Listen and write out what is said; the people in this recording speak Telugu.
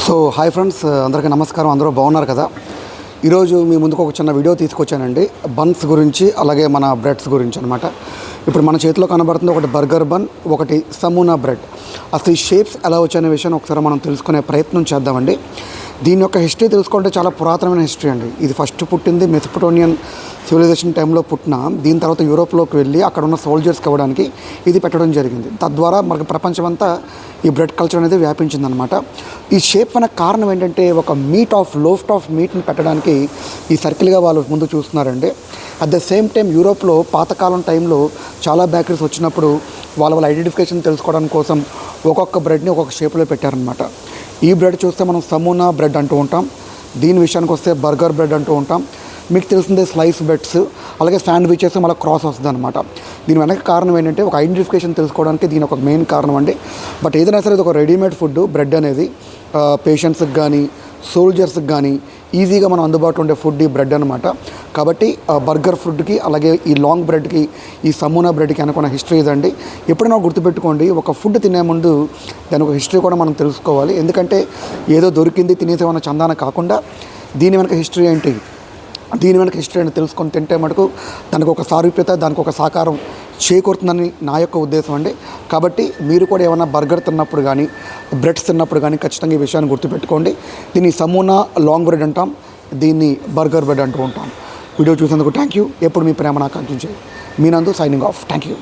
సో హాయ్ ఫ్రెండ్స్, అందరికీ నమస్కారం. అందరూ బాగున్నారు కదా. ఈరోజు మీ ముందుకు ఒక చిన్న వీడియో తీసుకొచ్చానండి. బన్స్ గురించి, అలాగే మన బ్రెడ్స్ గురించి అనమాట. ఇప్పుడు మన చేతిలో కనబడుతుంది ఒకటి బర్గర్ బన్, ఒకటి సమూనా బ్రెడ్. అసలు ఈ షేప్స్ ఎలా వచ్చాయనే విషయాన్ని ఒకసారి మనం తెలుసుకునే ప్రయత్నం చేద్దామండి. దీని యొక్క హిస్టరీ తెలుసుకుంటే చాలా పురాతనమైన హిస్టరీ అండి. ఇది ఫస్ట్ పుట్టింది మెసొపొటేమియన్ సివిలైజేషన్ టైంలో పుట్టిన, దీని తర్వాత యూరోప్లోకి వెళ్ళి అక్కడ ఉన్న సోల్జర్స్కి ఇవ్వడానికి ఇది పెట్టడం జరిగింది. తద్వారా మనకు ప్రపంచమంతా ఈ బ్రెడ్ కల్చర్ అనేది వ్యాపించిందనమాట. ఈ షేప్ అనే కారణం ఏంటంటే, ఒక లోఫ్ట్ ఆఫ్ మీట్ని పెట్టడానికి ఈ సర్కిల్గా వాళ్ళు ముందు చూస్తున్నారండి. అట్ ద సేమ్ టైం యూరోప్లో పాతకాలం టైంలో చాలా బేకరీస్ వచ్చినప్పుడు వాళ్ళ ఐడెంటిఫికేషన్ తెలుసుకోవడానికి కోసం ఒక్కొక్క బ్రెడ్ని ఒక్కొక్క షేప్లో పెట్టారనమాట. ఈ బ్రెడ్ చూస్తే మనం సమూనా బ్రెడ్ అంటూ ఉంటాం. దీని విషయానికి వస్తే బర్గర్ బ్రెడ్ అంటూ ఉంటాం. మీకు తెలిసిందే స్లైస్ బ్రెడ్స్, అలాగే శాండ్విచెస్ మళ్ళీ క్రాస్ వస్తుంది అనమాట. దీని వెనక కారణం ఏంటంటే, ఒక ఐడెంటిఫికేషన్ తెలుసుకోవడానికి దీని ఒక మెయిన్ కారణం అండి. బట్ ఏదైనా సరే ఇది ఒక రెడీమేడ్ ఫుడ్. బ్రెడ్ అనేది పేషెంట్స్కి కానీ సోల్జర్స్కి కానీ ఈజీగా మనం అందుబాటులో ఉండే ఫుడ్ ఈ బ్రెడ్ అనమాట. కాబట్టి బర్గర్ ఫుడ్కి, అలాగే ఈ లాంగ్ బ్రెడ్కి, ఈ సమూనా బ్రెడ్కి అనుకున్న హిస్టరీ ఇదండి. ఎప్పుడైనా గుర్తుపెట్టుకోండి, ఒక ఫుడ్ తినే ముందు దాని ఒక హిస్టరీ కూడా మనం తెలుసుకోవాలి. ఎందుకంటే ఏదో దొరికింది తినేసేమన్న చందాన కాకుండా దీని వెనక హిస్టరీ ఏంటి, దీని వెనక హిస్టరీ అని తెలుసుకొని తింటే మటుకు దానికి ఒక సారూప్యత, దానికి ఒక సాకారం చేకూరుతుందని నా యొక్క ఉద్దేశం అండి. కాబట్టి మీరు కూడా ఏమైనా బర్గర్ తిన్నప్పుడు కానీ బ్రెడ్స్ తిన్నప్పుడు కానీ ఖచ్చితంగా ఈ విషయాన్ని గుర్తుపెట్టుకోండి. దీన్ని సమూనా లాంగ్ బ్రెడ్ అంటాం, దీన్ని బర్గర్ బ్రెడ్ అంటూ ఉంటాం. వీడియో చూసేందుకు థ్యాంక్ యూ. ఎప్పుడు మీ ప్రేమ నాకు అందించే మీ నందు సైనింగ్ ఆఫ్. Thank you.